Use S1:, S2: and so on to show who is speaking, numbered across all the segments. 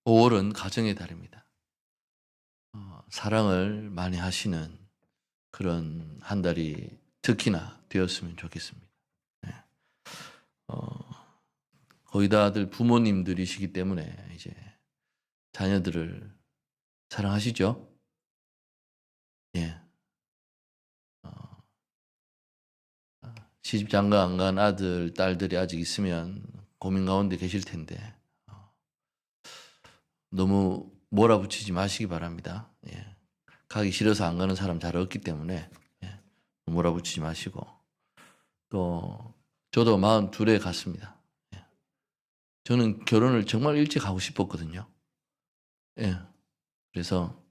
S1: 5월은 가정의 달입니다. 사랑을 많이 하시는 그런 한 달이 특히나 되었으면 좋겠습니다. 네. 거의 다들 부모님들이시기 때문에 이제 자녀들을 사랑하시죠? 예. 시집 장가 안 간 아들, 딸들이 아직 있으면 고민 가운데 계실 텐데 너무 몰아붙이지 마시기 바랍니다. 예. 가기 싫어서 안 가는 사람 잘 없기 때문에 예. 몰아붙이지 마시고 또 저도 42에 갔습니다. 예. 저는 결혼을 정말 일찍 하고 싶었거든요. 예. 그래서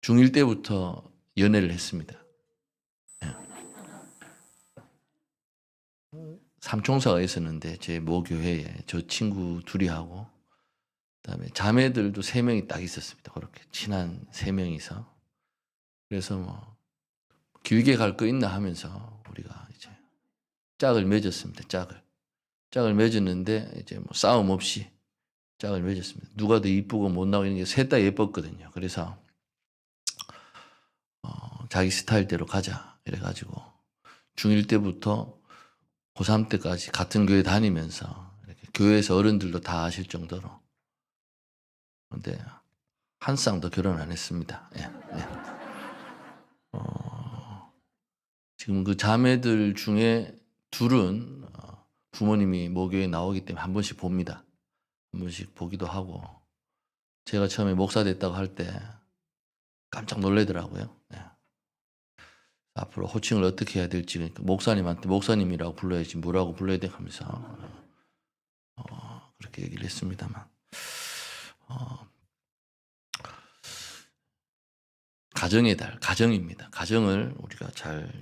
S1: 중1 때부터 연애를 했습니다. 예. 삼총사가 있었는데 제 모교회에 저 친구 둘이 하고 그다음에 자매들도 3명이 딱 있었습니다. 그렇게 친한 3명이서. 그래서 뭐 길게 갈 거 있나 하면서 우리가 이제 짝을 맺었습니다. 짝을 맺었는데 이제 뭐 싸움 없이 짝을 맺었습니다. 누가 더 이쁘고 못나고 이런 게 셋 다 예뻤거든요. 그래서 자기 스타일대로 가자 이래가지고 중1 때부터 고3 때까지 같은 교회 다니면서 이렇게 교회에서 어른들도 다 아실 정도로. 그런데 한 쌍도 결혼 안 했습니다. 예, 예. 지금 그 자매들 중에 둘은 부모님이 모교에 나오기 때문에 한 번씩 봅니다. 한 번씩 보기도 하고 제가 처음에 목사 됐다고 할 때 깜짝 놀라더라고요. 예. 앞으로 호칭을 어떻게 해야 될지 그러니까 목사님한테 목사님이라고 불러야지 뭐라고 불러야 돼 하면서 그렇게 얘기를 했습니다만 가정의 달, 가정입니다. 가정을 우리가 잘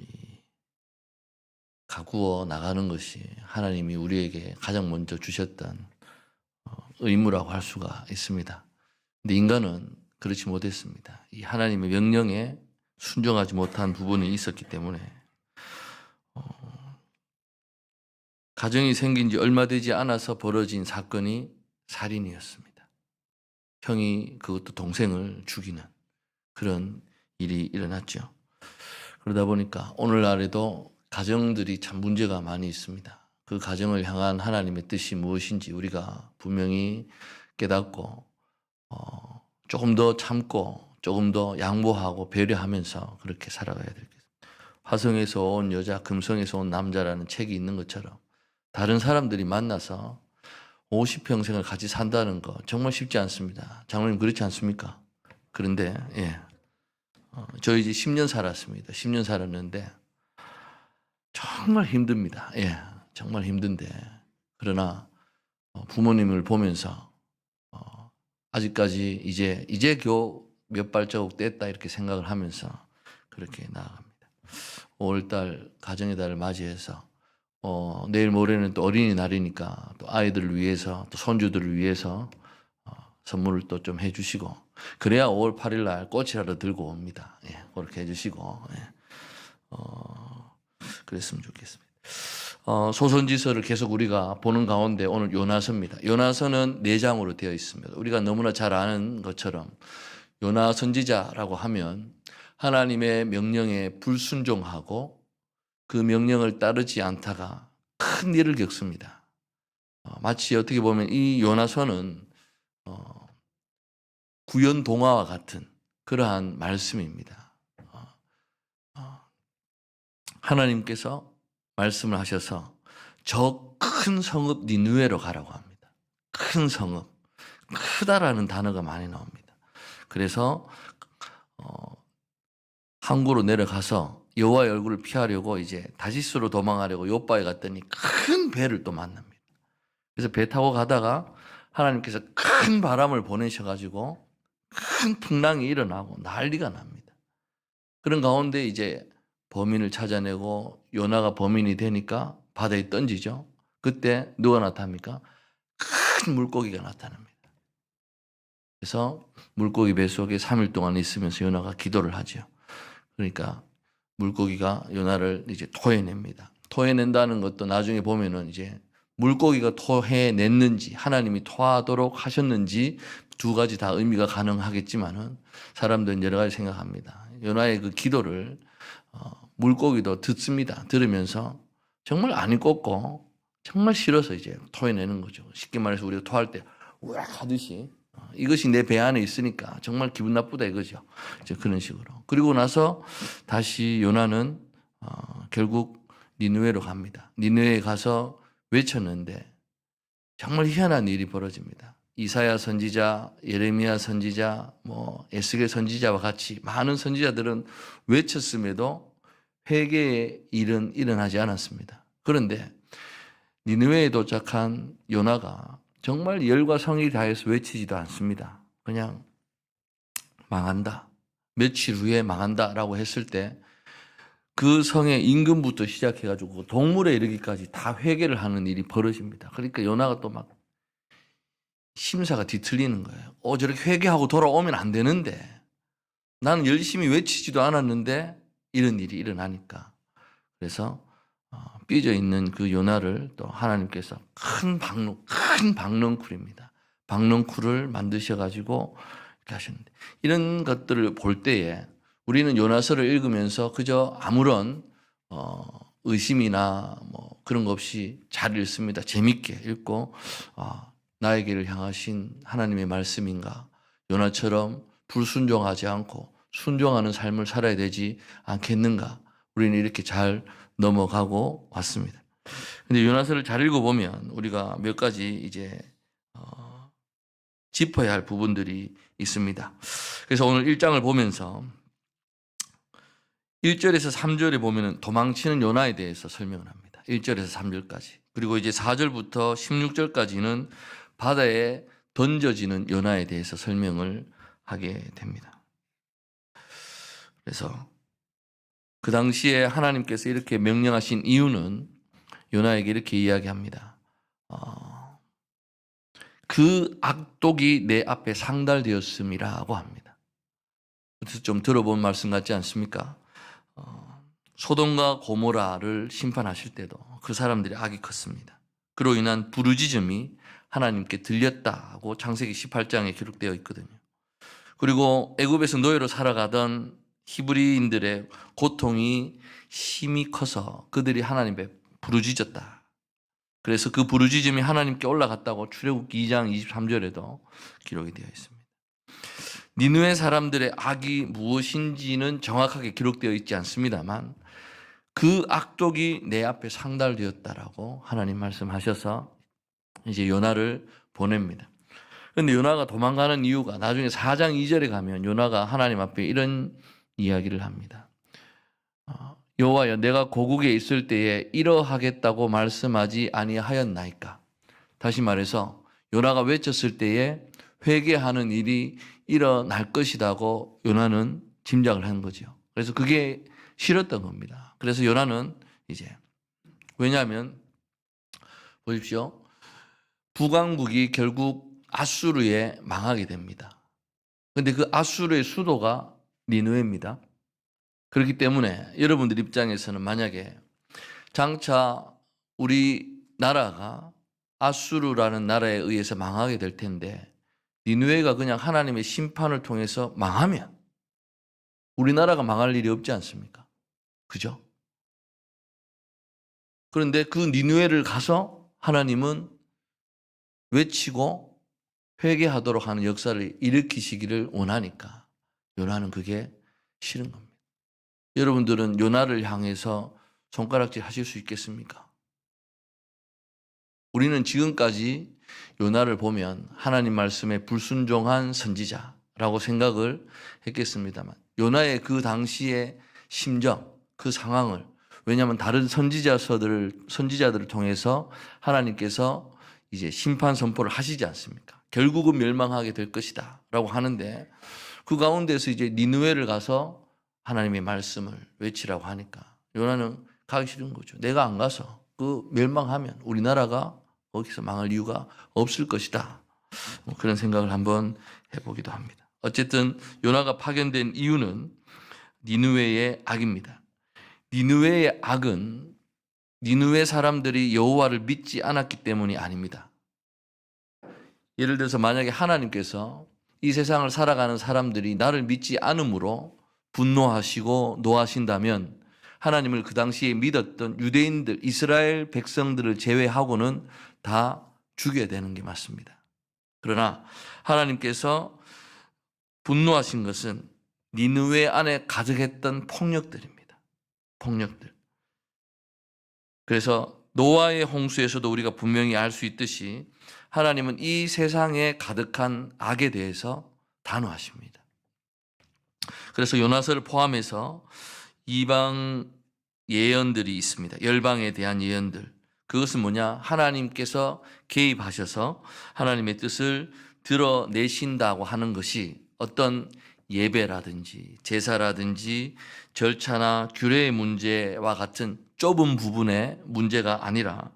S1: 가꾸어 나가는 것이 하나님이 우리에게 가장 먼저 주셨던 의무라고 할 수가 있습니다. 근데 인간은 그렇지 못했습니다. 이 하나님의 명령에 순종하지 못한 부분이 있었기 때문에 가정이 생긴 지 얼마 되지 않아서 벌어진 사건이 살인이었습니다. 형이 그것도 동생을 죽이는 그런 일이 일어났죠. 그러다 보니까 오늘날에도 가정들이 참 문제가 많이 있습니다. 그 가정을 향한 하나님의 뜻이 무엇인지 우리가 분명히 깨닫고 조금 더 참고 조금 더 양보하고 배려하면서 그렇게 살아가야 되겠습니다. 화성에서 온 여자, 금성에서 온 남자라는 책이 있는 것처럼 다른 사람들이 만나서 50평생을 같이 산다는 거 정말 쉽지 않습니다. 장로님 그렇지 않습니까? 그런데 예, 저 이제 10년 살았습니다. 10년 살았는데 정말 힘듭니다. 예, 정말 힘든데 그러나 부모님을 보면서 아직까지 이제 겨우 몇 발자국 뗐다 이렇게 생각을 하면서 그렇게 나아갑니다. 5월달 가정의 달을 맞이해서 내일 모레는 또 어린이날이니까 또 아이들을 위해서 또 손주들을 위해서 선물을 또 좀 해주시고 그래야 5월 8일 날 꽃이라도 들고 옵니다. 예, 그렇게 해주시고 예. 그랬으면 좋겠습니다. 소선지서를 계속 우리가 보는 가운데 오늘 요나서입니다. 요나서는 4장으로 되어 있습니다. 우리가 너무나 잘 아는 것처럼 요나 선지자라고 하면 하나님의 명령에 불순종하고 그 명령을 따르지 않다가 큰 일을 겪습니다. 마치 어떻게 보면 이 요나서는 구연 동화와 같은 그러한 말씀입니다. 하나님께서 말씀을 하셔서 저 큰 성읍 니느웨로 가라고 합니다. 큰 성읍, 크다라는 단어가 많이 나옵니다. 그래서 항구로 내려가서 여호와의 얼굴을 피하려고 이제 다시스로 도망하려고 요바에 갔더니 큰 배를 또 만납니다. 그래서 배 타고 가다가 하나님께서 큰 바람을 보내셔가지고 큰 풍랑이 일어나고 난리가 납니다. 그런 가운데 이제 범인을 찾아내고 요나가 범인이 되니까 바다에 던지죠. 그때 누가 나타납니까? 큰 물고기가 나타납니다. 그래서 물고기 뱃속에 3일 동안 있으면서 요나가 기도를 하죠. 그러니까 물고기가 요나를 이제 토해냅니다. 토해낸다는 것도 나중에 보면은 이제 물고기가 토해냈는지 하나님이 토하도록 하셨는지 두 가지 다 의미가 가능하겠지만은 사람들은 여러 가지 생각합니다. 요나의 그 기도를 물고기도 듣습니다. 들으면서 정말 안이 꼽고 정말 싫어서 이제 토해내는 거죠. 쉽게 말해서 우리가 토할 때 우와 하듯이 이것이 내 배 안에 있으니까 정말 기분 나쁘다 이거죠. 이제 그런 식으로. 그리고 나서 다시 요나는 결국 니느웨로 갑니다. 니느웨에 가서 외쳤는데 정말 희한한 일이 벌어집니다. 이사야 선지자, 예레미야 선지자, 에스겔 선지자와 같이 많은 선지자들은 외쳤음에도 회개의 일은 일어나지 않았습니다. 그런데 니느웨에 도착한 요나가 정말 열과 성의를 다해서 외치지도 않습니다. 그냥 망한다. 며칠 후에 망한다라고 했을 때 그 성의 임금부터 시작해가지고 동물에 이르기까지 다 회개를 하는 일이 벌어집니다. 그러니까 요나가 또 막 심사가 뒤틀리는 거예요. 저렇게 회개하고 돌아오면 안 되는데 나는 열심히 외치지도 않았는데 이런 일이 일어나니까. 그래서 삐져 있는 그 요나를 또 하나님께서 큰 박넝쿨입니다. 박넝쿨을 만드셔가지고 이렇게 하셨는데 이런 것들을 볼 때에 우리는 요나서를 읽으면서 그저 아무런 의심이나 그런 거 없이 잘 읽습니다. 재밌게 읽고 나에게를 향하신 하나님의 말씀인가? 요나처럼 불순종하지 않고 순종하는 삶을 살아야 되지 않겠는가? 우리는 이렇게 잘 넘어가고 왔습니다. 근데 요나서를 잘 읽어보면 우리가 몇 가지 이제 짚어야 할 부분들이 있습니다. 그래서 오늘 1장을 보면서 1절에서 3절에 보면 도망치는 요나에 대해서 설명을 합니다. 1절에서 3절까지. 그리고 이제 4절부터 16절까지는 바다에 던져지는 요나에 대해서 설명을 하게 됩니다. 그래서 그 당시에 하나님께서 이렇게 명령하신 이유는 요나에게 이렇게 이야기합니다. 그 악독이 내 앞에 상달되었음이라고 합니다. 그래서 좀 들어본 말씀 같지 않습니까? 소돔과 고모라를 심판하실 때도 그 사람들의 악이 컸습니다. 그로 인한 부르짖음이 하나님께 들렸다고 창세기 18장에 기록되어 있거든요. 그리고 애굽에서 노예로 살아가던 히브리인들의 고통이 심히 커서 그들이 하나님께 부르짖었다. 그래서 그 부르짖음이 하나님께 올라갔다고 출애굽기 2장 23절에도 기록이 되어 있습니다. 니느웨 사람들의 악이 무엇인지는 정확하게 기록되어 있지 않습니다만 그 악독이 내 앞에 상달되었다라고 하나님 말씀하셔서 이제 요나를 보냅니다. 그런데 요나가 도망가는 이유가 나중에 4장 2절에 가면 요나가 하나님 앞에 이런 이야기를 합니다. 여호와여 내가 고국에 있을 때에 이러하겠다고 말씀하지 아니하였나이까. 다시 말해서 요나가 외쳤을 때에 회개하는 일이 일어날 것이라고 요나는 짐작을 한 거죠. 그래서 그게 싫었던 겁니다. 그래서 요나는 이제 왜냐하면 보십시오. 북왕국이 결국 아수르에 망하게 됩니다. 그런데 그 아수르의 수도가 니느웨입니다. 그렇기 때문에 여러분들 입장에서는 만약에 장차 우리 나라가 아수르라는 나라에 의해서 망하게 될 텐데 니느웨가 그냥 하나님의 심판을 통해서 망하면 우리나라가 망할 일이 없지 않습니까? 그죠? 그런데 그 니느웨를 가서 하나님은 외치고 회개하도록 하는 역사를 일으키시기를 원하니까 요나는 그게 싫은 겁니다. 여러분들은 요나를 향해서 손가락질 하실 수 있겠습니까? 우리는 지금까지 요나를 보면 하나님 말씀에 불순종한 선지자라고 생각을 했겠습니다만 요나의 그 당시의 심정, 그 상황을 왜냐하면 다른 선지자들을 통해서 하나님께서 이제 심판 선포를 하시지 않습니까? 결국은 멸망하게 될 것이다 라고 하는데 그 가운데서 이제 니느웨를 가서 하나님의 말씀을 외치라고 하니까 요나는 가기 싫은 거죠. 내가 안 가서 그 멸망하면 우리나라가 거기서 망할 이유가 없을 것이다. 그런 생각을 한번 해보기도 합니다. 어쨌든 요나가 파견된 이유는 니느웨의 악입니다. 니느웨의 악은 니느웨 사람들이 여호와를 믿지 않았기 때문이 아닙니다. 예를 들어서 만약에 하나님께서 이 세상을 살아가는 사람들이 나를 믿지 않으므로 분노하시고 노하신다면 하나님을 그 당시에 믿었던 유대인들, 이스라엘 백성들을 제외하고는 다 죽여야 되는 게 맞습니다. 그러나 하나님께서 분노하신 것은 니느웨 안에 가득했던 폭력들입니다. 폭력들. 그래서 노아의 홍수에서도 우리가 분명히 알 수 있듯이 하나님은 이 세상에 가득한 악에 대해서 단호하십니다. 그래서 요나서를 포함해서 이방 예언들이 있습니다. 열방에 대한 예언들. 그것은 뭐냐? 하나님께서 개입하셔서 하나님의 뜻을 드러내신다고 하는 것이 어떤 예배라든지 제사라든지 절차나 규례의 문제와 같은 좁은 부분의 문제가 아니라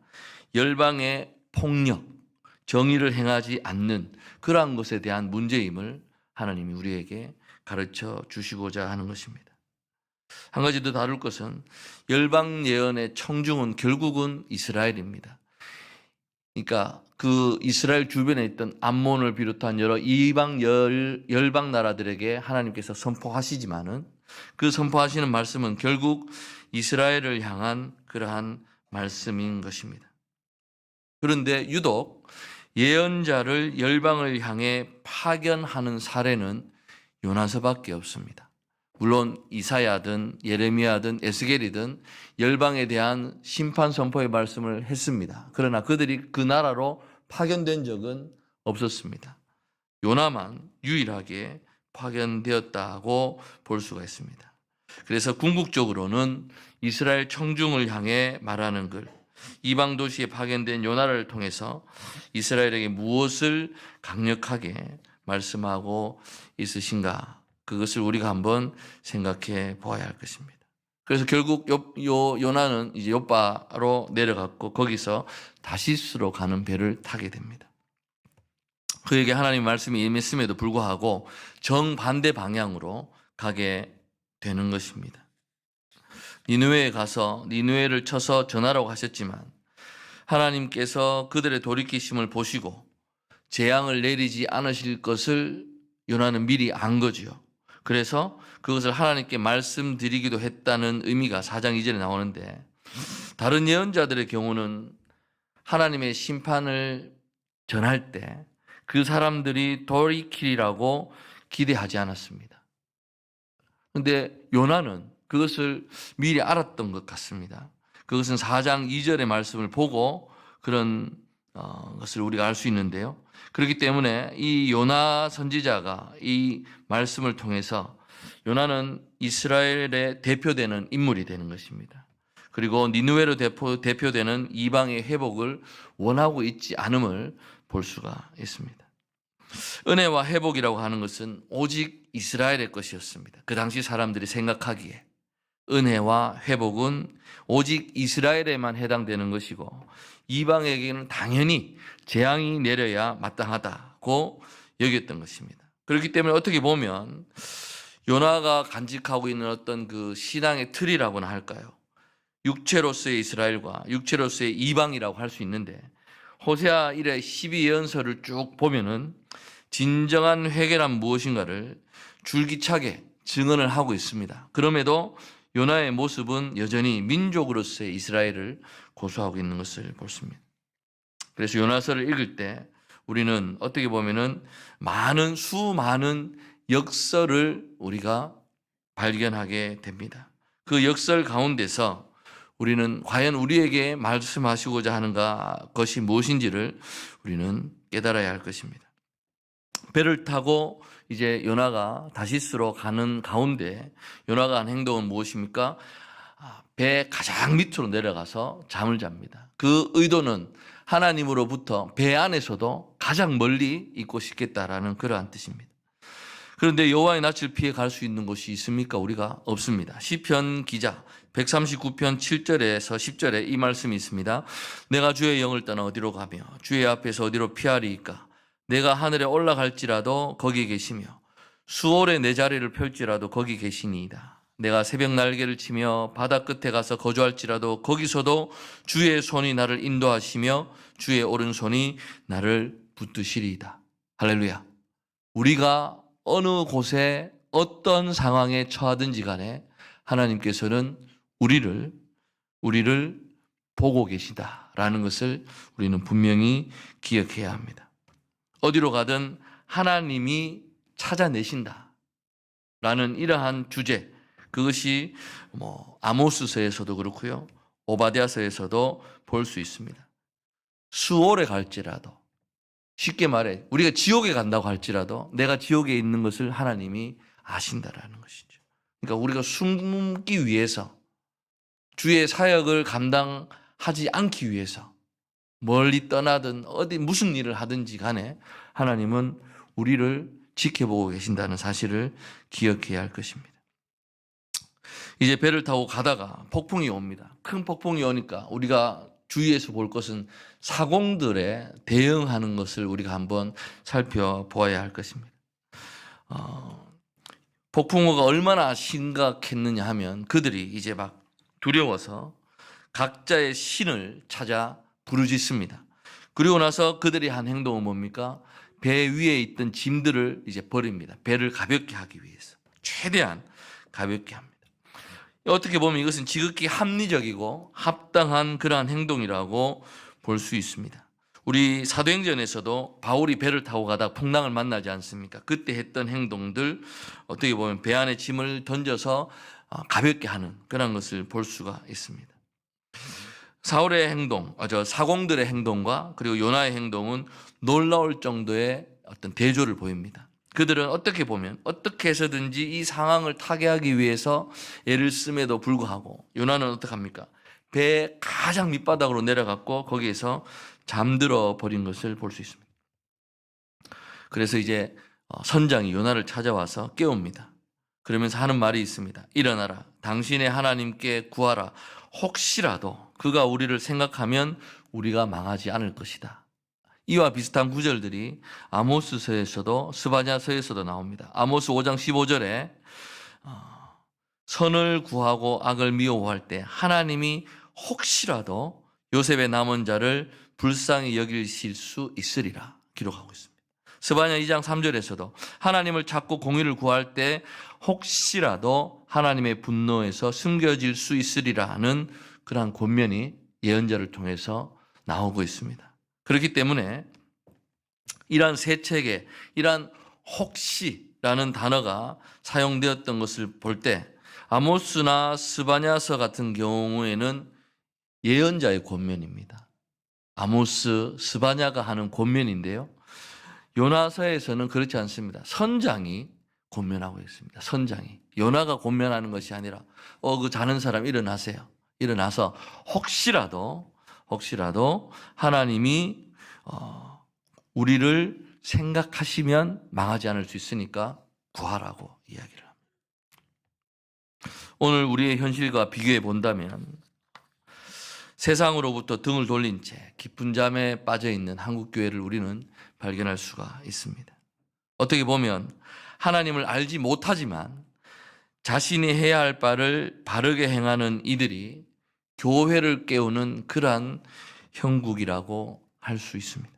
S1: 열방의 폭력, 정의를 행하지 않는 그러한 것에 대한 문제임을 하나님이 우리에게 가르쳐 주시고자 하는 것입니다. 한 가지 더 다룰 것은 열방 예언의 청중은 결국은 이스라엘입니다. 그러니까 그 이스라엘 주변에 있던 암몬을 비롯한 여러 이방 열방 나라들에게 하나님께서 선포하시지만은 그 선포하시는 말씀은 결국 이스라엘을 향한 그러한 말씀인 것입니다. 그런데 유독 예언자를 열방을 향해 파견하는 사례는 요나서밖에 없습니다. 물론 이사야든 예레미야든 에스겔이든 열방에 대한 심판 선포의 말씀을 했습니다. 그러나 그들이 그 나라로 파견된 적은 없었습니다. 요나만 유일하게 파견되었다고 볼 수가 있습니다. 그래서 궁극적으로는 이스라엘 청중을 향해 말하는 글, 이방 도시에 파견된 요나를 통해서 이스라엘에게 무엇을 강력하게 말씀하고 있으신가? 그것을 우리가 한번 생각해 보아야 할 것입니다. 그래서 결국 요나는 이제 요바로 내려갔고 거기서 다시스로 가는 배를 타게 됩니다. 그에게 하나님의 말씀이 임했음에도 불구하고 정반대 방향으로 가게 되는 것입니다. 니느웨에 가서 니느웨를 쳐서 전하라고 하셨지만 하나님께서 그들의 돌이키심을 보시고 재앙을 내리지 않으실 것을 요나는 미리 안 거지요. 그래서 그것을 하나님께 말씀드리기도 했다는 의미가 4장 2절에 나오는데 다른 예언자들의 경우는 하나님의 심판을 전할 때 그 사람들이 돌이키리라고 기대하지 않았습니다. 그런데 요나는 그것을 미리 알았던 것 같습니다. 그것은 4장 2절의 말씀을 보고 그런 것을 우리가 알 수 있는데요. 그렇기 때문에 이 요나 선지자가 이 말씀을 통해서 요나는 이스라엘의 대표되는 인물이 되는 것입니다. 그리고 니느웨로 대표되는 이방의 회복을 원하고 있지 않음을 볼 수가 있습니다. 은혜와 회복이라고 하는 것은 오직 이스라엘의 것이었습니다. 그 당시 사람들이 생각하기에 은혜와 회복은 오직 이스라엘에만 해당되는 것이고 이방에게는 당연히 재앙이 내려야 마땅하다고 여겼던 것입니다. 그렇기 때문에 어떻게 보면 요나가 간직하고 있는 어떤 그 신앙의 틀이라고나 할까요? 육체로서의 이스라엘과 육체로서의 이방이라고 할 수 있는데 호세아 1의 12예언서를 쭉 보면은 진정한 회개란 무엇인가를 줄기차게 증언을 하고 있습니다. 그럼에도 요나의 모습은 여전히 민족으로서의 이스라엘을 고수하고 있는 것을 보십니다. 그래서 요나서를 읽을 때 우리는 어떻게 보면은 수많은 역설을 우리가 발견하게 됩니다. 그 역설 가운데서 우리는 과연 우리에게 말씀하시고자 하는 것이 무엇인지를 우리는 깨달아야 할 것입니다. 배를 타고 이제 요나가 다시스로 가는 가운데 요나가 한 행동은 무엇입니까? 배 가장 밑으로 내려가서 잠을 잡니다. 그 의도는 하나님으로부터 배 안에서도 가장 멀리 있고 싶겠다라는 그러한 뜻입니다. 그런데 여호와의 낯을 피해 갈 수 있는 곳이 있습니까? 우리가 없습니다. 시편 기자 139편 7절에서 10절에 이 말씀이 있습니다. 내가 주의 영을 떠나 어디로 가며 주의 앞에서 어디로 피하리이까? 내가 하늘에 올라갈지라도 거기 계시며 수월에 내 자리를 펼지라도 거기 계시니이다. 내가 새벽 날개를 치며 바다 끝에 가서 거주할지라도 거기서도 주의 손이 나를 인도하시며 주의 오른손이 나를 붙드시리이다. 할렐루야. 우리가 어느 곳에 어떤 상황에 처하든지 간에 하나님께서는 우리를 보고 계시다라는 것을 우리는 분명히 기억해야 합니다. 어디로 가든 하나님이 찾아내신다 라는 이러한 주제, 그것이 아모스서에서도 그렇고요, 오바댜서에서도 볼 수 있습니다. 수월에 갈지라도, 쉽게 말해 우리가 지옥에 간다고 할지라도 내가 지옥에 있는 것을 하나님이 아신다라는 것이죠. 그러니까 우리가 숨기 위해서, 주의 사역을 감당하지 않기 위해서 멀리 떠나든 어디 무슨 일을 하든지 간에 하나님은 우리를 지켜보고 계신다는 사실을 기억해야 할 것입니다. 이제 배를 타고 가다가 폭풍이 옵니다. 큰 폭풍이 오니까 우리가 주위에서 볼 것은 사공들에 대응하는 것을 우리가 한번 살펴보아야 할 것입니다. 폭풍우가 얼마나 심각했느냐 하면 그들이 이제 막 두려워서 각자의 신을 찾아 부르짖습니다. 그리고 나서 그들이 한 행동은 뭡니까? 배 위에 있던 짐들을 이제 버립니다. 배를 가볍게 하기 위해서 최대한 가볍게 합니다. 어떻게 보면 이것은 지극히 합리적이고 합당한 그러한 행동이라고 볼 수 있습니다. 우리 사도행전에서도 바울이 배를 타고 가다 풍랑을 만나지 않습니까? 그때 했던 행동들, 어떻게 보면 배 안에 짐을 던져서 가볍게 하는 그런 것을 볼 수가 있습니다. 사울의 행동, 사공들의 행동과 그리고 요나의 행동은 놀라울 정도의 어떤 대조를 보입니다. 그들은 어떻게 보면 어떻게 해서든지 이 상황을 타개하기 위해서 애를 씀에도 불구하고, 요나는 어떻게 합니까? 배 가장 밑바닥으로 내려갔고 거기에서 잠들어 버린 것을 볼 수 있습니다. 그래서 이제 선장이 요나를 찾아와서 깨웁니다. 그러면서 하는 말이 있습니다. 일어나라, 당신의 하나님께 구하라. 혹시라도 그가 우리를 생각하면 우리가 망하지 않을 것이다. 이와 비슷한 구절들이 아모스서에서도 스바냐서에서도 나옵니다. 아모스 5장 15절에 선을 구하고 악을 미워할 때 하나님이 혹시라도 요셉의 남은 자를 불쌍히 여기실 수 있으리라 기록하고 있습니다. 스바냐 2장 3절에서도 하나님을 찾고 공의를 구할 때 혹시라도 하나님의 분노에서 숨겨질 수 있으리라는 그러한 권면이 예언자를 통해서 나오고 있습니다. 그렇기 때문에 이러한 세 책에 이러한 혹시라는 단어가 사용되었던 것을 볼 때 아모스나 스바냐서 같은 경우에는 예언자의 권면입니다. 아모스, 스바냐가 하는 권면인데요. 요나서에서는 그렇지 않습니다. 선장이 권면하고 있습니다. 선장이. 요나가 권면하는 것이 아니라 그 자는 사람 일어나세요. 일어나서 혹시라도 하나님이 우리를 생각하시면 망하지 않을 수 있으니까 구하라고 이야기를 합니다. 오늘 우리의 현실과 비교해 본다면 세상으로부터 등을 돌린 채 깊은 잠에 빠져 있는 한국교회를 우리는 발견할 수가 있습니다. 어떻게 보면 하나님을 알지 못하지만 자신이 해야 할 바를 바르게 행하는 이들이 교회를 깨우는 그러한 형국이라고 할 수 있습니다.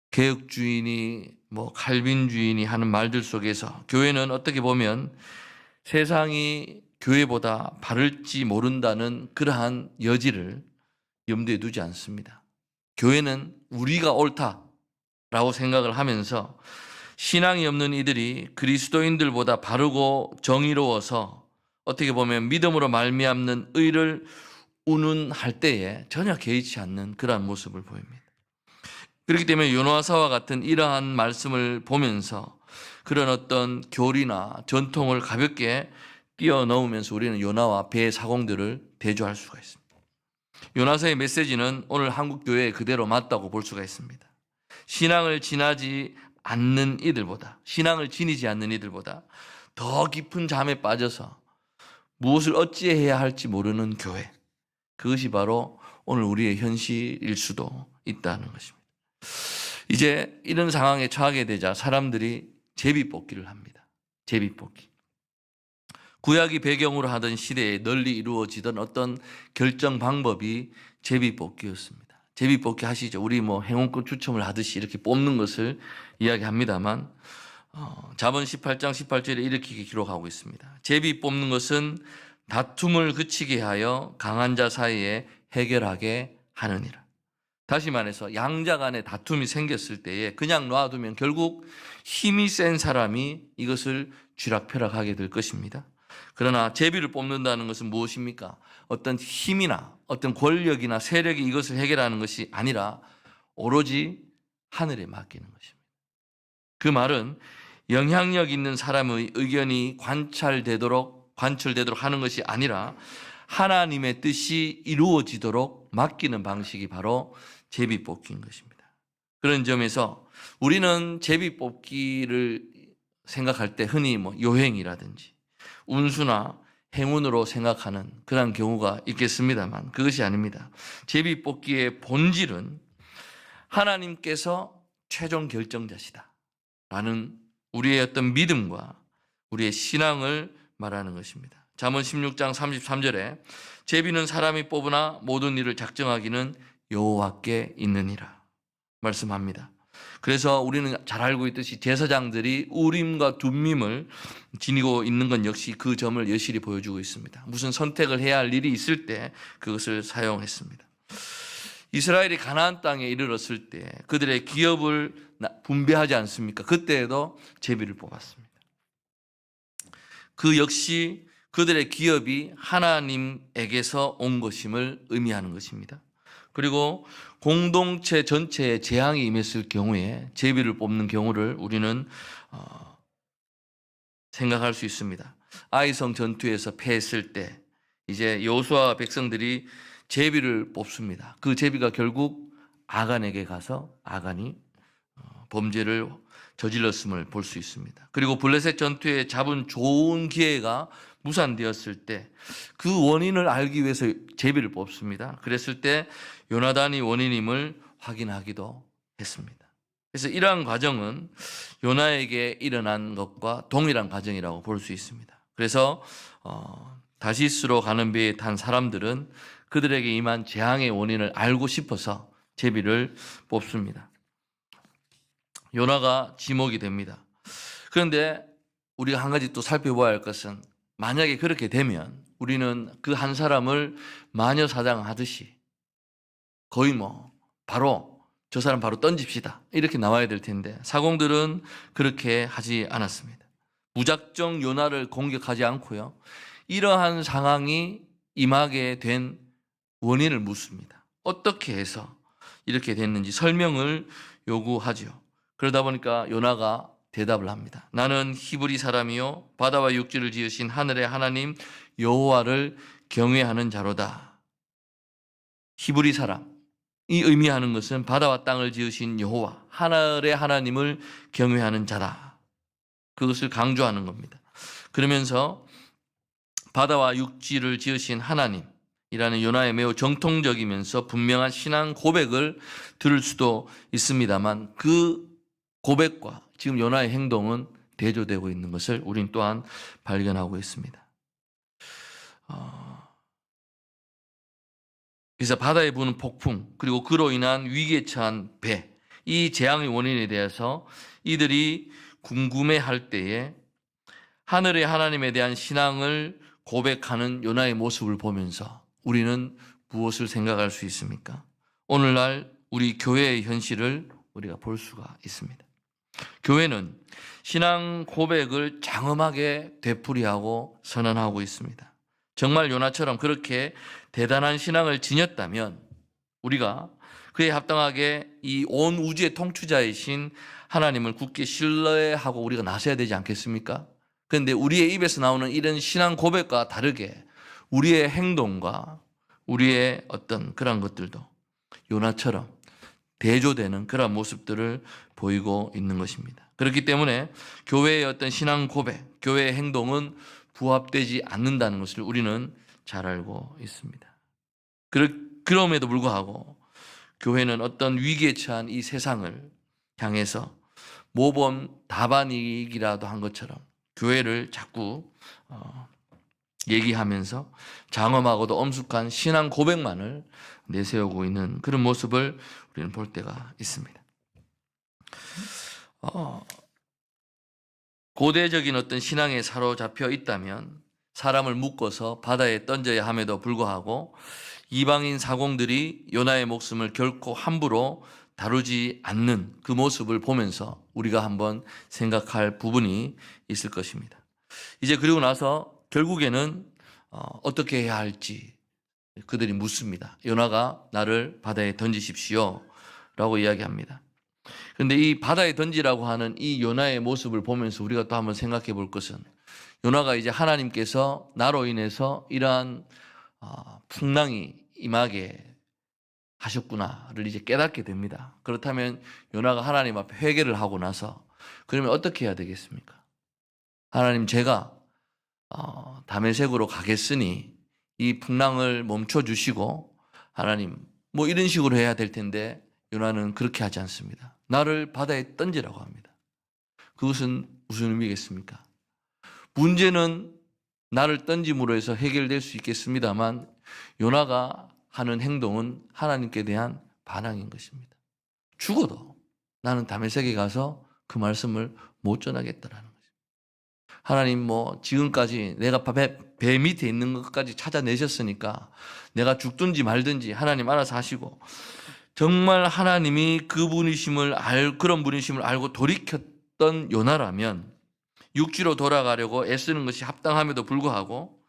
S1: 개혁주의니 칼빈주의니 하는 말들 속에서 교회는 어떻게 보면 세상이 교회보다 바를지 모른다는 그러한 여지를 염두에 두지 않습니다. 교회는 우리가 옳다라고 생각을 하면서 신앙이 없는 이들이 그리스도인들보다 바르고 정의로워서 어떻게 보면 믿음으로 말미암는 의를 운운할 때에 전혀 개의치 않는 그러한 모습을 보입니다. 그렇기 때문에 요나서와 같은 이러한 말씀을 보면서 그런 어떤 교리나 전통을 가볍게 뛰어넘으면서 우리는 요나와 배의 사공들을 대조할 수가 있습니다. 요나서의 메시지는 오늘 한국교회에 그대로 맞다고 볼 수가 있습니다. 신앙을 지니지 않는 이들보다 더 깊은 잠에 빠져서 무엇을 어찌해야 할지 모르는 교회, 그것이 바로 오늘 우리의 현실일 수도 있다는 것입니다. 이제 이런 상황에 처하게 되자 사람들이 제비뽑기를 합니다. 제비뽑기. 구약이 배경으로 하던 시대에 널리 이루어지던 어떤 결정 방법이 제비뽑기였습니다. 제비뽑기 하시죠. 우리 뭐 행운권 추첨을 하듯이 이렇게 뽑는 것을 이야기합니다만 잠언 18장 18절에 이렇게 기록하고 있습니다. 제비 뽑는 것은 다툼을 그치게 하여 강한 자 사이에 해결하게 하느니라. 다시 말해서 양자 간에 다툼이 생겼을 때에 그냥 놔두면 결국 힘이 센 사람이 이것을 쥐락펴락하게 될 것입니다. 그러나 제비를 뽑는다는 것은 무엇입니까? 어떤 힘이나 어떤 권력이나 세력이 이것을 해결하는 것이 아니라 오로지 하늘에 맡기는 것입니다. 그 말은 영향력 있는 사람의 의견이 관철되도록 하는 것이 아니라 하나님의 뜻이 이루어지도록 맡기는 방식이 바로 제비뽑기인 것입니다. 그런 점에서 우리는 제비뽑기를 생각할 때 흔히 요행이라든지 운수나 행운으로 생각하는 그런 경우가 있겠습니다만 그것이 아닙니다. 제비뽑기의 본질은 하나님께서 최종 결정자시다 라는 우리의 어떤 믿음과 우리의 신앙을 말하는 것입니다. 잠언 16장 33절에 제비는 사람이 뽑으나 모든 일을 작정하기는 여호와께 있느니라 말씀합니다. 그래서 우리는 잘 알고 있듯이 제사장들이 우림과 둠밈을 지니고 있는 건 역시 그 점을 여실히 보여주고 있습니다. 무슨 선택을 해야 할 일이 있을 때 그것을 사용했습니다. 이스라엘이 가나안 땅에 이르렀을 때 그들의 기업을 분배하지 않습니까? 그때에도 제비를 뽑았습니다. 그 역시 그들의 기업이 하나님에게서 온 것임을 의미하는 것입니다. 그리고 공동체 전체에 재앙이 임했을 경우에 제비를 뽑는 경우를 우리는 생각할 수 있습니다. 아이성 전투에서 패했을 때 이제 여호수아와 백성들이 제비를 뽑습니다. 그 제비가 결국 아간에게 가서 아간이 범죄를 저질렀음을 볼 수 있습니다. 그리고 블레셋 전투에 잡은 좋은 기회가 무산되었을 때 그 원인을 알기 위해서 제비를 뽑습니다. 그랬을 때 요나단이 원인임을 확인하기도 했습니다. 그래서 이러한 과정은 요나에게 일어난 것과 동일한 과정이라고 볼 수 있습니다. 그래서 다시스로 가는 배에 탄 사람들은 그들에게 임한 재앙의 원인을 알고 싶어서 제비를 뽑습니다. 요나가 지목이 됩니다. 그런데 우리가 한 가지 또 살펴봐야 할 것은 만약에 그렇게 되면 우리는 그 한 사람을 마녀사냥하듯이 거의 바로 저 사람 바로 던집시다 이렇게 나와야 될 텐데 사공들은 그렇게 하지 않았습니다. 무작정 요나를 공격하지 않고요. 이러한 상황이 임하게 된 원인을 묻습니다. 어떻게 해서 이렇게 됐는지 설명을 요구하죠. 그러다 보니까 요나가 대답을 합니다. 나는 히브리 사람이요 바다와 육지를 지으신 하늘의 하나님 여호와를 경외하는 자로다. 히브리 사람이 의미하는 것은 바다와 땅을 지으신 여호와 하늘의 하나님을 경외하는 자다. 그것을 강조하는 겁니다. 그러면서 바다와 육지를 지으신 하나님이라는 요나의 매우 정통적이면서 분명한 신앙 고백을 들을 수도 있습니다만 그 고백과 지금 요나의 행동은 대조되고 있는 것을 우린 또한 발견하고 있습니다. 그래서 바다에 부는 폭풍 그리고 그로 인한 위기에 처한 배, 이 재앙의 원인에 대해서 이들이 궁금해할 때에 하늘의 하나님에 대한 신앙을 고백하는 요나의 모습을 보면서 우리는 무엇을 생각할 수 있습니까? 오늘날 우리 교회의 현실을 우리가 볼 수가 있습니다. 교회는 신앙 고백을 장엄하게 되풀이하고 선언하고 있습니다. 정말 요나처럼 그렇게 대단한 신앙을 지녔다면 우리가 그에 합당하게 이 온 우주의 통치자이신 하나님을 굳게 신뢰하고 우리가 나서야 되지 않겠습니까? 그런데 우리의 입에서 나오는 이런 신앙 고백과 다르게 우리의 행동과 우리의 어떤 그런 것들도 요나처럼 대조되는 그런 모습들을 보이고 있는 것입니다. 그렇기 때문에 교회의 어떤 신앙 고백, 교회의 행동은 부합되지 않는다는 것을 우리는 잘 알고 있습니다. 그럼에도 불구하고 교회는 어떤 위기에 처한 이 세상을 향해서 모범 답안이기라도 한 것처럼 교회를 자꾸 얘기하면서 장엄하고도 엄숙한 신앙 고백만을 내세우고 있는 그런 모습을 우리는 볼 때가 있습니다. 고대적인 어떤 신앙에 사로잡혀 있다면 사람을 묶어서 바다에 던져야 함에도 불구하고 이방인 사공들이 요나의 목숨을 결코 함부로 다루지 않는 그 모습을 보면서 우리가 한번 생각할 부분이 있을 것입니다. 이제 그리고 나서 결국에는 어떻게 해야 할지 그들이 묻습니다. 요나가 나를 바다에 던지십시오 라고 이야기합니다. 그런데 이 바다에 던지라고 하는 이 요나의 모습을 보면서 우리가 또 한번 생각해 볼 것은, 요나가 이제 하나님께서 나로 인해서 이러한 풍랑이 임하게 하셨구나를 이제 깨닫게 됩니다. 그렇다면 요나가 하나님 앞에 회개를 하고 나서 그러면 어떻게 해야 되겠습니까? 하나님, 제가 다메섹으로 가겠으니 이 풍랑을 멈춰 주시고, 하나님 뭐 이런 식으로 해야 될 텐데 요나는 그렇게 하지 않습니다. 나를 바다에 던지라고 합니다. 그것은 무슨 의미겠습니까? 문제는 나를 던짐으로 해서 해결될 수 있겠습니다만 요나가 하는 행동은 하나님께 대한 반항인 것입니다. 죽어도 나는 다메섹에 가서 그 말씀을 못 전하겠다라는 거죠. 하나님, 뭐 지금까지 내가 배 밑에 있는 것까지 찾아내셨으니까 내가 죽든지 말든지 하나님 알아서 하시고, 정말 하나님이 그런 분이심을 알고 돌이켰던 요나라면 육지로 돌아가려고 애쓰는 것이 합당함에도 불구하고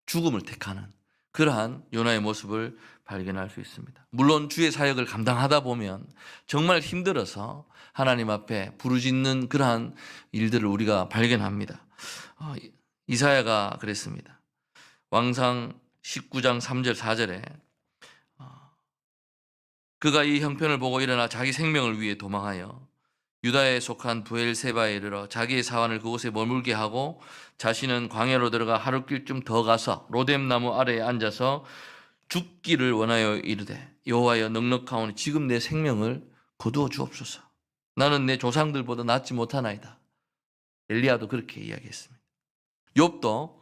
S1: 죽음을 택하는 그러한 요나의 모습을 발견할 수 있습니다. 물론 주의 사역을 감당하다 보면 정말 힘들어서 하나님 앞에 부르짖는 그러한 일들을 우리가 발견합니다. 이사야가 그랬습니다. 왕상 19장 3절 4절에 그가 이 형편을 보고 일어나 자기 생명을 위해 도망하여 유다에 속한 부엘세바에 이르러 자기의 사환을 그곳에 머물게 하고 자신은 광야로 들어가 하룻길쯤 더 가서 로뎀나무 아래에 앉아서 죽기를 원하여 이르되, 여호와여 넉넉하오니 지금 내 생명을 거두어 주옵소서. 나는 내 조상들보다 낫지 못하나이다. 엘리야도 그렇게 이야기했습니다. 욥도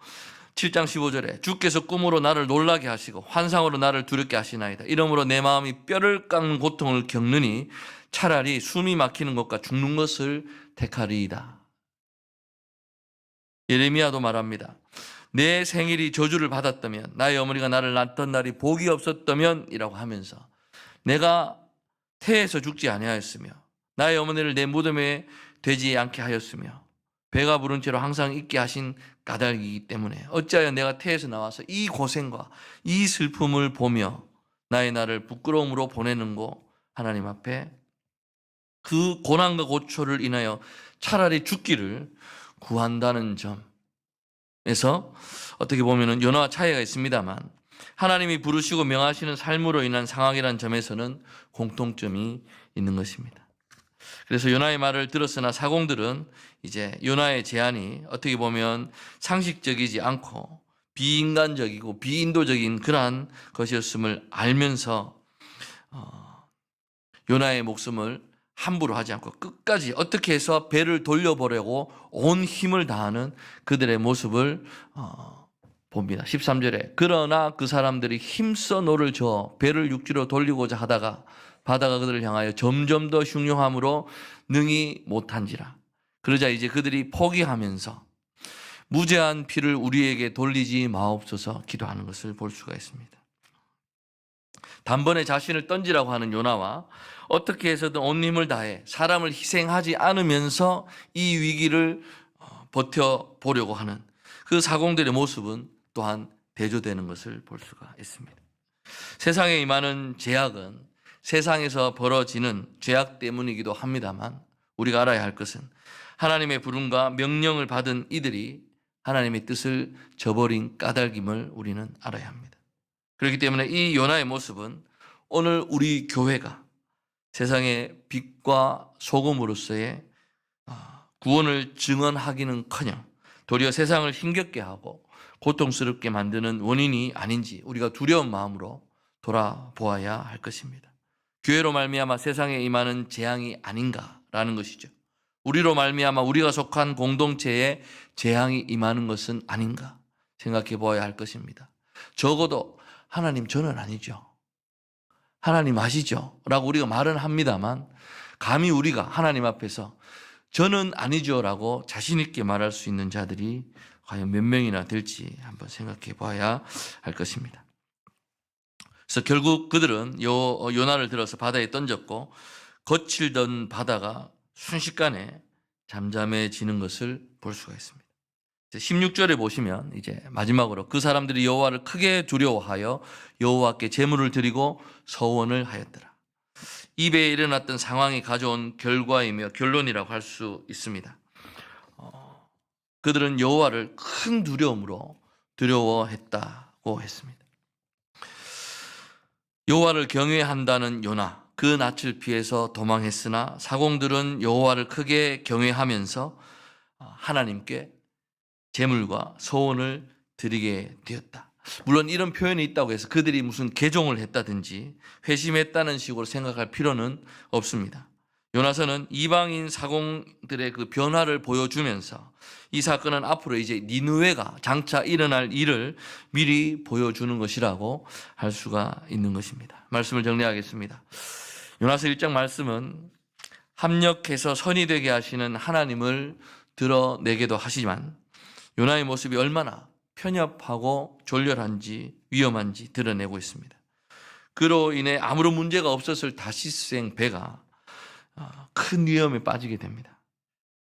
S1: 7장 15절에 주께서 꿈으로 나를 놀라게 하시고 환상으로 나를 두렵게 하시나이다. 이러므로 내 마음이 뼈를 깎는 고통을 겪느니 차라리 숨이 막히는 것과 죽는 것을 택하리이다. 예레미야도 말합니다. 내 생일이 저주를 받았다면, 나의 어머니가 나를 낳던 날이 복이 없었다면 이라고 하면서, 내가 태에서 죽지 아니하였으며 나의 어머니를 내 무덤에 되지 않게 하였으며 배가 부른 채로 항상 있게 하신 까닭이기 때문에 어찌하여 내가 태에서 나와서 이 고생과 이 슬픔을 보며 나의 날을 부끄러움으로 보내는고, 하나님 앞에 그 고난과 고초를 인하여 차라리 죽기를 구한다는 점에서 어떻게 보면 요나와 차이가 있습니다만, 하나님이 부르시고 명하시는 삶으로 인한 상황이라는 점에서는 공통점이 있는 것입니다. 그래서 요나의 말을 들었으나 사공들은 이제 요나의 제안이 어떻게 보면 상식적이지 않고 비인간적이고 비인도적인 그러한 것이었음을 알면서 요나의 목숨을 함부로 하지 않고 끝까지 어떻게 해서 배를 돌려보려고 온 힘을 다하는 그들의 모습을 봅니다. 13절에 그러나 그 사람들이 힘써 노를 저어 배를 육지로 돌리고자 하다가 바다가 그들을 향하여 점점 더 흉흉함으로 능히 못한지라. 그러자 이제 그들이 포기하면서 무죄한 피를 우리에게 돌리지 마옵소서 기도하는 것을 볼 수가 있습니다. 단번에 자신을 던지라고 하는 요나와 어떻게 해서든 온 힘을 다해 사람을 희생하지 않으면서 이 위기를 버텨보려고 하는 그 사공들의 모습은 또한 대조되는 것을 볼 수가 있습니다. 세상에 임하는 제약은 세상에서 벌어지는 죄악 때문이기도 합니다만, 우리가 알아야 할 것은 하나님의 부름과 명령을 받은 이들이 하나님의 뜻을 저버린 까닭임을 우리는 알아야 합니다. 그렇기 때문에 이 요나의 모습은 오늘 우리 교회가 세상의 빛과 소금으로서의 구원을 증언하기는커녕 도리어 세상을 힘겹게 하고 고통스럽게 만드는 원인이 아닌지 우리가 두려운 마음으로 돌아보아야 할 것입니다. 교회로 말미암아 세상에 임하는 재앙이 아닌가라는 것이죠. 우리로 말미암아 우리가 속한 공동체에 재앙이 임하는 것은 아닌가 생각해 보아야 할 것입니다. 적어도 하나님 저는 아니죠. 하나님 아시죠? 라고 우리가 말은 합니다만 감히 우리가 하나님 앞에서 저는 아니죠 라고 자신 있게 말할 수 있는 자들이 과연 몇 명이나 될지 한번 생각해 봐야 할 것입니다. 그래서 결국 그들은 요나를 들어서 바다에 던졌고 거칠던 바다가 순식간에 잠잠해지는 것을 볼 수가 있습니다. 16절에 보시면 이제 마지막으로 그 사람들이 여호와를 크게 두려워하여 여호와께 제물을 드리고 서원을 하였더라. 이 배에 일어났던 상황이 가져온 결과이며 결론이라고 할 수 있습니다. 그들은 여호와를 큰 두려움으로 두려워했다고 했습니다. 여호와를 경외한다는 요나, 그 낯을 피해서 도망했으나 사공들은 여호와를 크게 경외하면서 하나님께 제물과 소원을 드리게 되었다. 물론 이런 표현이 있다고 해서 그들이 무슨 개종을 했다든지 회심했다는 식으로 생각할 필요는 없습니다. 요나서는 이방인 사공들의 그 변화를 보여주면서 이 사건은 앞으로 이제 니느웨가 장차 일어날 일을 미리 보여주는 것이라고 할 수가 있는 것입니다. 말씀을 정리하겠습니다. 요나서 1장 말씀은 합력해서 선이 되게 하시는 하나님을 드러내기도 하시지만 요나의 모습이 얼마나 편협하고 졸렬한지 위험한지 드러내고 있습니다. 그로 인해 아무런 문제가 없었을 다시스행 배가 큰 위험에 빠지게 됩니다.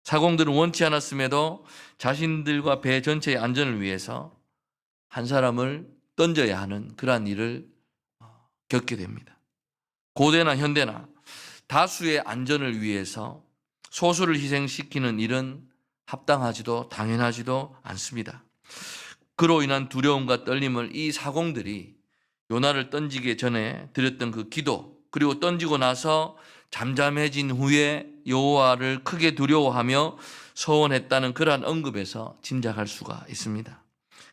S1: 사공들은 원치 않았음에도 자신들과 배 전체의 안전을 위해서 한 사람을 던져야 하는 그러한 일을 겪게 됩니다. 고대나 현대나 다수의 안전을 위해서 소수를 희생시키는 일은 합당하지도 당연하지도 않습니다. 그로 인한 두려움과 떨림을 이 사공들이 요나를 던지기 전에 드렸던 그 기도, 그리고 던지고 나서 잠잠해진 후에 여호와를 크게 두려워하며 서원했다는 그러한 언급에서 짐작할 수가 있습니다.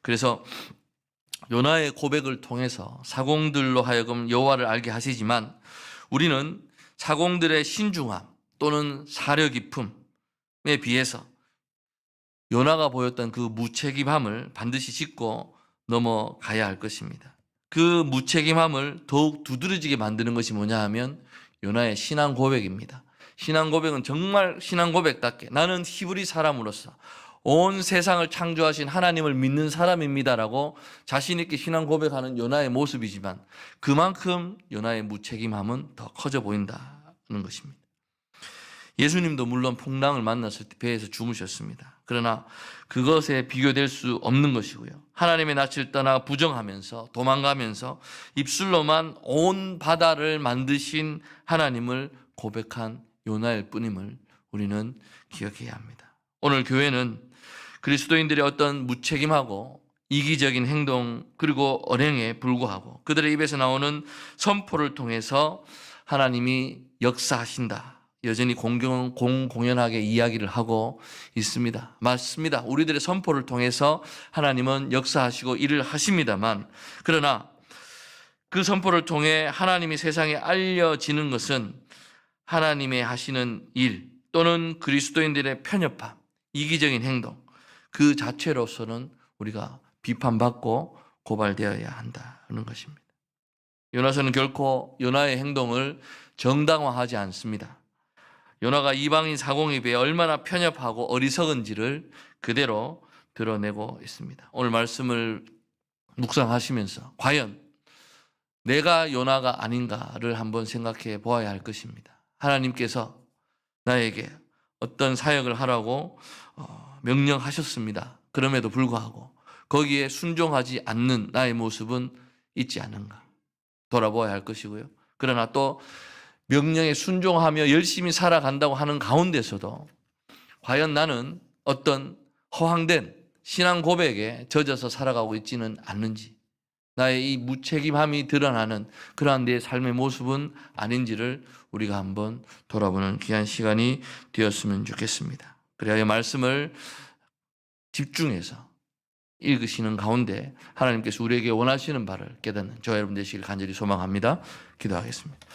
S1: 그래서 요나의 고백을 통해서 사공들로 하여금 여호와를 알게 하시지만 우리는 사공들의 신중함 또는 사려 깊음에 비해서 요나가 보였던 그 무책임함을 반드시 짚고 넘어가야 할 것입니다. 그 무책임함을 더욱 두드러지게 만드는 것이 뭐냐 하면 요나의 신앙 고백입니다. 신앙 고백은 정말 신앙 고백답게 나는 히브리 사람으로서 온 세상을 창조하신 하나님을 믿는 사람입니다라고 자신 있게 신앙 고백하는 요나의 모습이지만 그만큼 요나의 무책임함은 더 커져 보인다는 것입니다. 예수님도 물론 풍랑을 만났을 때 배에서 주무셨습니다. 그러나 그것에 비교될 수 없는 것이고요. 하나님의 낯을 떠나 부정하면서 도망가면서 입술로만 온 바다를 만드신 하나님을 고백한 요나일 뿐임을 우리는 기억해야 합니다. 오늘 교회는 그리스도인들의 어떤 무책임하고 이기적인 행동 그리고 언행에 불구하고 그들의 입에서 나오는 선포를 통해서 하나님이 역사하신다. 여전히 공공연하게 이야기를 하고 있습니다. 맞습니다. 우리들의 선포를 통해서 하나님은 역사하시고 일을 하십니다만 그러나 그 선포를 통해 하나님이 세상에 알려지는 것은 하나님의 하시는 일 또는 그리스도인들의 편협함, 이기적인 행동 그 자체로서는 우리가 비판받고 고발되어야 한다는 것입니다. 요나서는 결코 요나의 행동을 정당화하지 않습니다. 요나가 이방인 사공에 비해 얼마나 편협하고 어리석은지를 그대로 드러내고 있습니다. 오늘 말씀을 묵상하시면서 과연 내가 요나가 아닌가를 한번 생각해 보아야 할 것입니다. 하나님께서 나에게 어떤 사역을 하라고 명령하셨습니다. 그럼에도 불구하고 거기에 순종하지 않는 나의 모습은 있지 않은가 돌아보아야 할 것이고요. 그러나 또 명령에 순종하며 열심히 살아간다고 하는 가운데서도 과연 나는 어떤 허황된 신앙 고백에 젖어서 살아가고 있지는 않는지 나의 이 무책임함이 드러나는 그러한 내 삶의 모습은 아닌지를 우리가 한번 돌아보는 귀한 시간이 되었으면 좋겠습니다. 그래야 말씀을 집중해서 읽으시는 가운데 하나님께서 우리에게 원하시는 바를 깨닫는 저와 여러분 되시길 간절히 소망합니다. 기도하겠습니다.